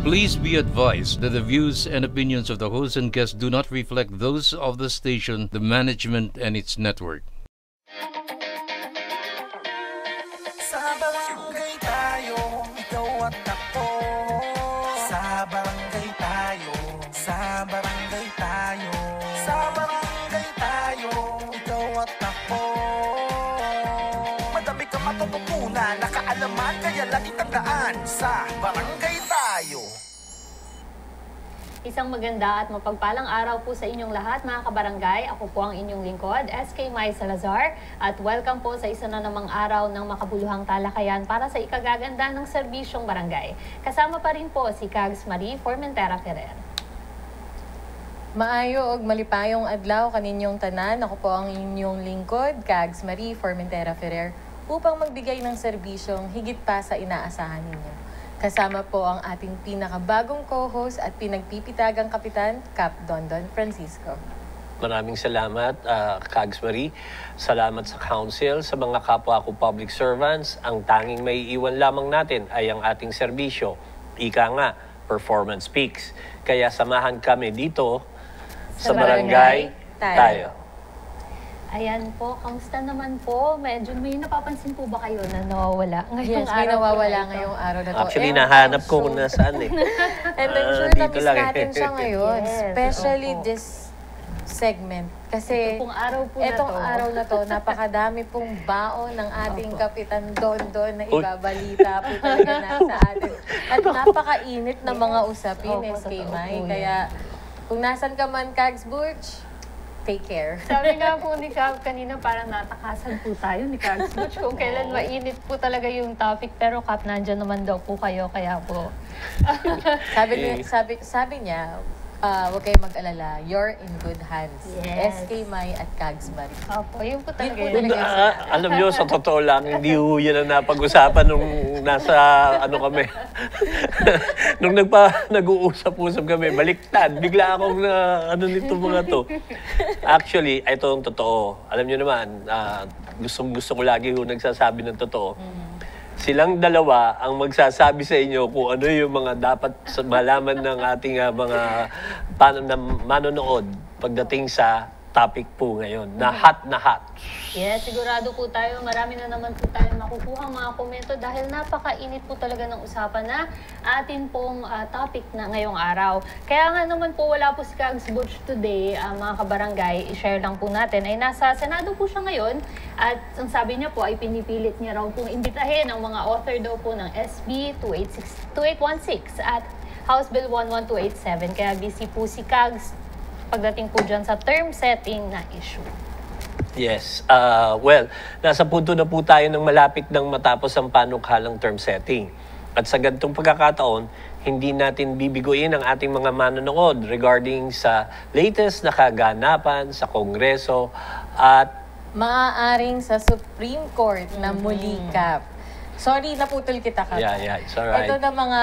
Please be advised that the views and opinions of the host and guests do not reflect those of the station, the management, and its network. Sa barangay tayo, ikaw at ako. Sa barangay tayo, sa barangay tayo. Sa barangay tayo, ikaw at ako. Madami kang matututunan, nakaalaman, kaya lagi tandaan. Sa barangay tayo. Isang maganda at mapagpalang araw po sa inyong lahat mga kabarangay. Ako po ang inyong lingkod, SK Mai Salazar. At welcome po sa isa na namang araw ng makabuluhang talakayan para sa ikagaganda ng serbisyong barangay. Kasama pa rin po si Cags Marie Formentera Ferrer. Maayo og malipayong adlaw kaninyong tanan. Ako po ang inyong lingkod, Cags Marie Formentera Ferrer, upang magbigay ng serbisyong higit pa sa inaasahan ninyo. Kasama po ang ating pinakabagong co-host at pinagpipitagang kapitan, Cap Dondon Francisco. Maraming salamat, Cags Marie. Salamat sa council, sa mga kapwa ko public servants. Ang tanging may iwan lamang natin ay ang ating serbisyo. Ika nga, performance peaks. Kaya samahan kami dito sa barangay tayo. Ayan po, kamusta naman po? Medyo may napapansin po ba kayo na nawawala ngayong Yes, may araw nawawala po ngayong araw na to. Actually, nahanap ko kung nasaan eh. And I'm sure dito na-miss lang natin siya ngayon. Yes, Especially opo. this segment. Kasi Ito pong araw po itong na to. araw na to, napakadami pong baon ng ating Kapitan Dondon na ibabalita po talaga nasa atin. At napakainit na mga usapin, Opo, SK totoo Mai. po yan. Kaya kung nasan ka man, Cags Butch, take care. Sabi nga po ni Cap kanina, parang natakasan po tayo ni Cags Butch kung kailan mainit po talaga yung topic. Pero Cap, nandyan naman daw po kayo, kaya po. Sabi niya, huwag kayong mag-alala. You're in good hands. Yes. SK Mai at Cags Marie. Opo, yun po talaga Yun po yun. talaga. Alam nyo, sa totoo lang, hindi ho yan ang napag-usapan nung nasa, ano kami, nung nag-uusap-usap kami, baliktad, bigla akong ano nito mga to. Actually, ito ang totoo. Alam nyo naman, gusto ko lagi ho nagsasabi ng totoo. Silang dalawa ang magsasabi sa inyo kung ano yung mga dapat malaman ng ating mga manonood pagdating sa topic po ngayon, na hot na hot. Yes, sigurado po tayo. Marami na naman po tayong makukuha mga komento dahil napakainit po talaga ng usapan na atin pong topic na ngayong araw. Kaya nga naman po wala po si Cags Butch today, mga kabarangay, i-share lang po natin. Ay nasa Senado po siya ngayon at ang sabi niya po ay pinipilit niya raw pong imbitahin ang mga author daw po ng SB 2816 at House Bill 11287. Kaya busy po si Cags pagdating po dyan sa term setting na issue. Yes. Well, nasa punto na po tayo ng malapit ng matapos ang panukalang term setting. At sa ganitong pagkakataon, hindi natin bibiguin ang ating mga manonood regarding sa latest na kaganapan sa Kongreso at Maaaring sa Supreme Court na muli, Cap. Sorry, naputol kita, Cap. Yeah, it's alright. Ito na mga,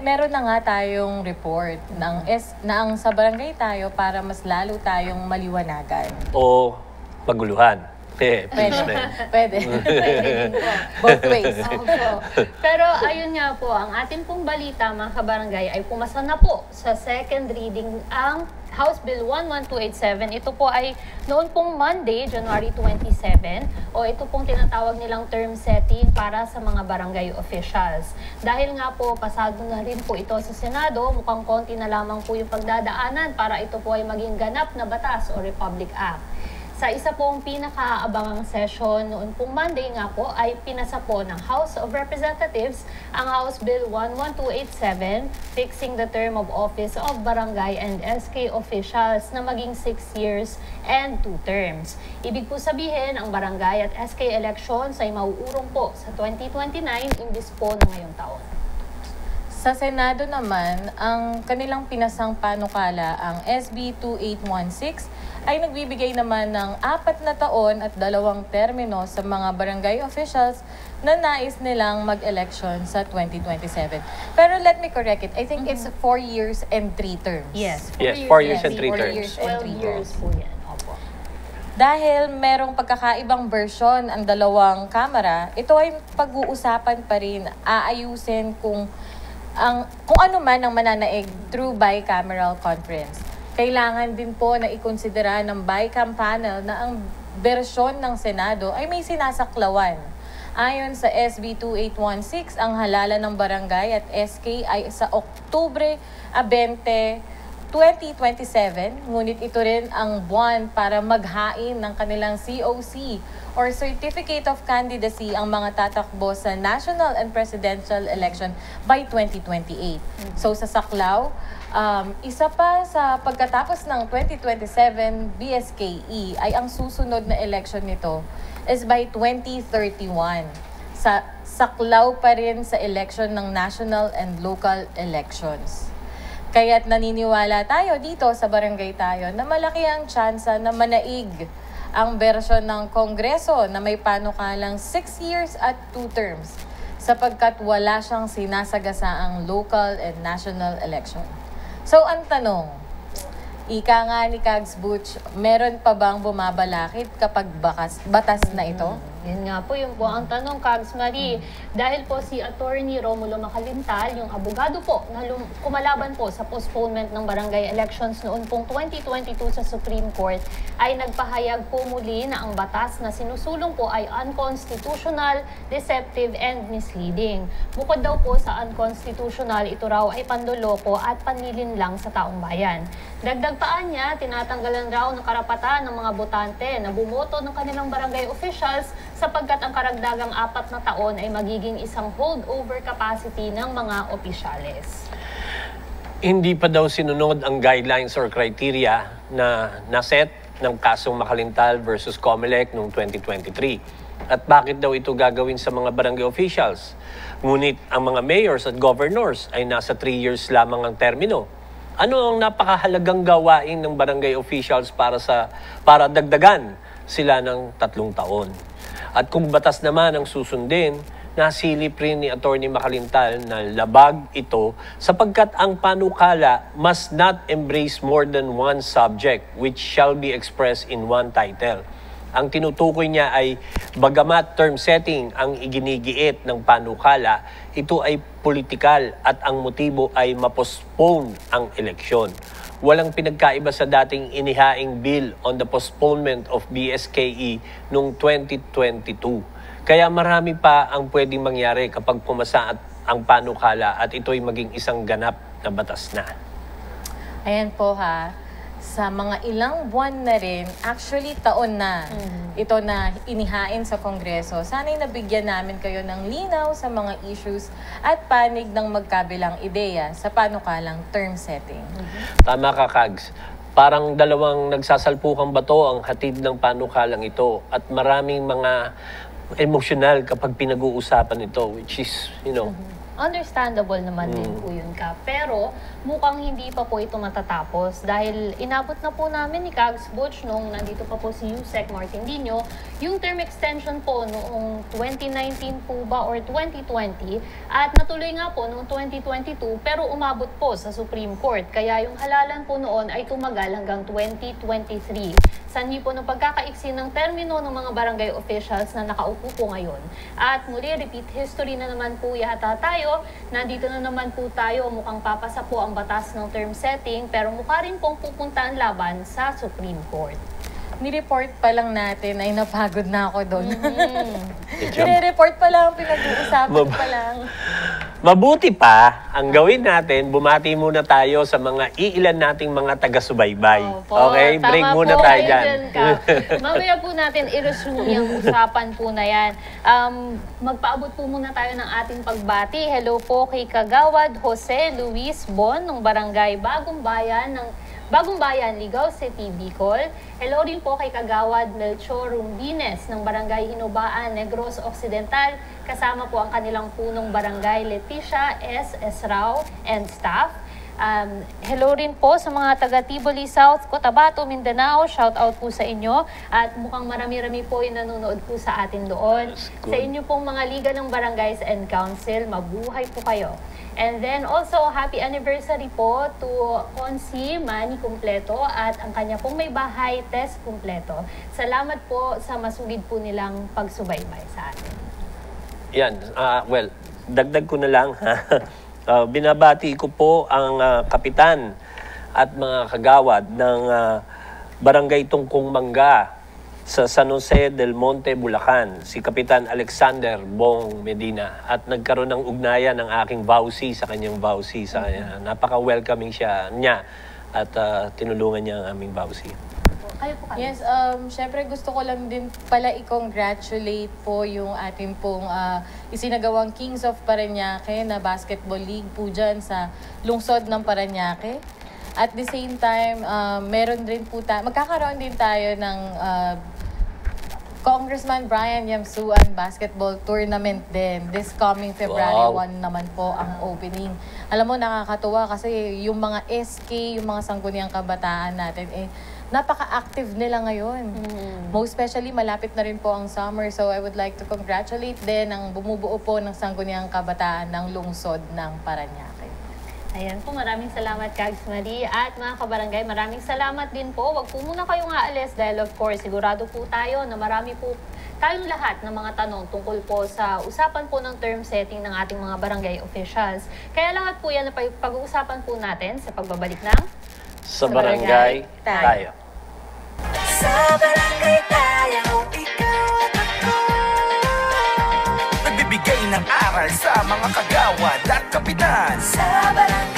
meron na nga tayong report na ang sa barangay tayo para mas lalo tayong maliwanagan. o maguluhan. Please, man. Pwede. Pwede din po. Both ways. Opo. Pero ayun nga po, ang atin pong balita mga kabarangay ay pumasa na po sa second reading ang House Bill 11287. Ito po ay noon pong Monday, January 27, o ito pong tinatawag nilang term setting para sa mga barangay officials. Dahil nga po, pasado na rin po ito sa Senado, mukhang konti na lamang po yung pagdadaanan para ito po ay maging ganap na batas o Republic Act. Sa isa pong pinakaabangang session noon pong Monday nga po ay pinasa po ng House of Representatives ang House Bill 11287 fixing the term of office of barangay and SK officials na maging 6 years and 2 terms. Ibig po sabihin, ang barangay at SK elections ay mauurong po sa 2029 imbis po na ngayong taon. Sa Senado naman, ang kanilang pinasang panukala, ang SB 2816, ay nagbibigay naman ng 4 na taon at 2 termino sa mga barangay officials na nais nilang mag-election sa 2027. Pero let me correct it. I think it's 4 years and 3 terms. Yes, 4 years and 3 4 terms. years and 12 3 years terms. po yan. Opo. Dahil merong pagkakaibang version ang dalawang kamera, ito ay pag-uusapan pa rin, aayusin kung kung ano man ang mananaig through bicameral conference. Kailangan din po na ikonsidera ng BICAM panel na ang bersyon ng Senado ay may sinasaklawan. Ayon sa SB 2816, ang halalan ng barangay at SK ay sa Oktubre 20, 2027, ngunit ito rin ang buwan para maghain ng kanilang COC or Certificate of Candidacy ang mga tatakbo sa national and presidential election by 2028. So sa saklaw, isa pa sa pagkatapos ng 2027 BSKE ay ang susunod na election nito is by 2031. Sa saklaw pa rin sa election ng national and local elections. Kaya't naniniwala tayo dito sa Barangay Tayo na malaki ang tsansa na manaig ang bersyon ng Kongreso na may panukalang 6 years at 2 terms sapagkat wala siyang sinasagasaang local and national election. So, ang tanong, ika nga ni Kags Butch, meron pa bang bumabalakid kapag batas na ito? Yun nga po, yun po ang tanong, Kags Marie. Dahil po si Attorney Romulo Macalintal, yung abogado po na kumalaban po sa postponement ng barangay elections noon pong 2022 sa Supreme Court, ay nagpahayag po muli na ang batas na sinusulong po ay unconstitutional, deceptive, and misleading. Bukod daw po sa unconstitutional, ito raw ay pandoloko at panlilin lang sa taong bayan. Dagdag paan niya, tinatanggalan raw ng karapatan ng mga botante na bumoto ng kanilang barangay officials sapagkat ang karagdagang 4 na taon ay magiging isang holdover capacity ng mga opisyales. Hindi pa daw sinunod ang guidelines or criteria na naset ng kasong Macalintal versus Comelec noong 2023. At bakit daw ito gagawin sa mga barangay officials? Ngunit ang mga mayors at governors ay nasa 3 years lamang ang termino. Ano ang napakahalagang gawain ng barangay officials para dagdagan sila ng 3 taon? At kung batas naman ang susundin, nasilip rin ni Atty. Macalintal na labag ito sapagkat ang panukala must not embrace more than one subject which shall be expressed in one title. Ang tinutukoy niya ay bagamat term setting ang iginigiit ng panukala, ito ay politikal at ang motibo ay mapostpone ang eleksyon. Walang pinagkaiba sa dating inihaing bill on the postponement of BSKE noong 2022. Kaya marami pa ang pwedeng mangyari kapag pumasa ang panukala at ito'y maging isang ganap na batas na. Ayan po ha. Sa mga ilang buwan na rin, actually taon na ito na inihain sa Kongreso. Sana'y nabigyan namin kayo ng linaw sa mga issues at panig ng magkabilang ideya sa panukalang term setting. Tama ka, Kags. Parang dalawang nagsasalpukang bato ang hatid ng panukalang ito at maraming mga emosyonal kapag pinag-uusapan ito, which is, Understandable naman din po yun, Ka. Pero mukhang hindi pa po ito matatapos dahil inabot na po namin ni Kags Butch nung nandito pa po si Yusek Martindino yung term extension po noong 2019 po ba or 2020 at natuloy nga po noong 2022 pero umabot po sa Supreme Court. Kaya yung halalan po noon ay tumagal hanggang 2023. Sanhi po ng pagkakaiksi ng termino ng mga barangay officials na nakaupo po ngayon. At muli, repeat history na naman po yata tayo. Nandito na naman po tayo. Mukhang papasa po ang batas ng term setting pero mukha rin pong pupunta ang laban sa Supreme Court. Ni-report pa lang natin ay napagod na ako doon. Nire-report pa lang, pinag-uusapan pa lang. Mabuti pa, ang gawin natin, bumati muna tayo sa mga iilan nating mga taga-subaybay. Okay? Break muna tayo dyan. Mamaya po natin i-resume yung usapan po na yan. Magpaabot po muna tayo ng ating pagbati. Hello po kay Kagawad Jose Luis Bon ng Barangay Bagong Bayan, Ligao City, Bicol. Hello rin po kay Kagawad Melchor Rumbines ng Barangay Hinubaan, Negros Occidental. Kasama po ang kanilang punong barangay Leticia S. Esrao and staff. Hello rin po sa mga taga Tiboli South, Cotabato, Mindanao. Shout out po sa inyo. At mukhang marami-rami po yung nanonood po sa atin doon. Sa inyo pong mga liga ng barangays and council, mabuhay po kayo. And then also, happy anniversary po to Consi Manny Completo at ang kanya pong may bahay, Tess Completo. Salamat po sa masugid po nilang pagsubaybay sa atin. Yan, well, dagdag ko na lang ha. Binabati ko po ang kapitan at mga kagawad ng Barangay Tungkong Mangga sa San Jose del Monte, Bulacan, si Kapitan Alexander Bong Medina. At nagkaroon ng ugnayan ng aking vowsy sa kanyang vowsy. Napaka-welcoming niya at tinulungan niya ang aming vowsy. Kayo po kayo. Yes, syempre gusto ko lang din pala i-congratulate po yung ating pong isinagawang Kings of Parañaque na basketball league po dyan sa lungsod ng Parañaque. At the same time, meron rin po magkakaroon din tayo ng Congressman Brian Yamsuan Basketball Tournament din. This coming February 1 naman po ang opening. Alam mo, nakakatuwa kasi yung mga SK, yung mga sangguniang kabataan natin, napaka-active nila ngayon. Most especially, malapit na rin po ang summer. So I would like to congratulate din ang bumubuo po ng sangguniang kabataan ng lungsod ng Parañaque. Ayan po, maraming salamat Kags Marie. At mga kabarangay, maraming salamat din po. Huwag po muna kayong aalis dahil of course, sigurado po tayo na marami po tayong lahat ng mga tanong tungkol po sa usapan po ng term setting ng ating mga barangay officials. Kaya lahat po yan na pag-uusapan po natin sa pagbabalik ng Sa Barangay Tayo. Sa barangay tayo, ikaw at ako. Nagbibigay ng aral sa mga kagawad at kapitan. Sa barangay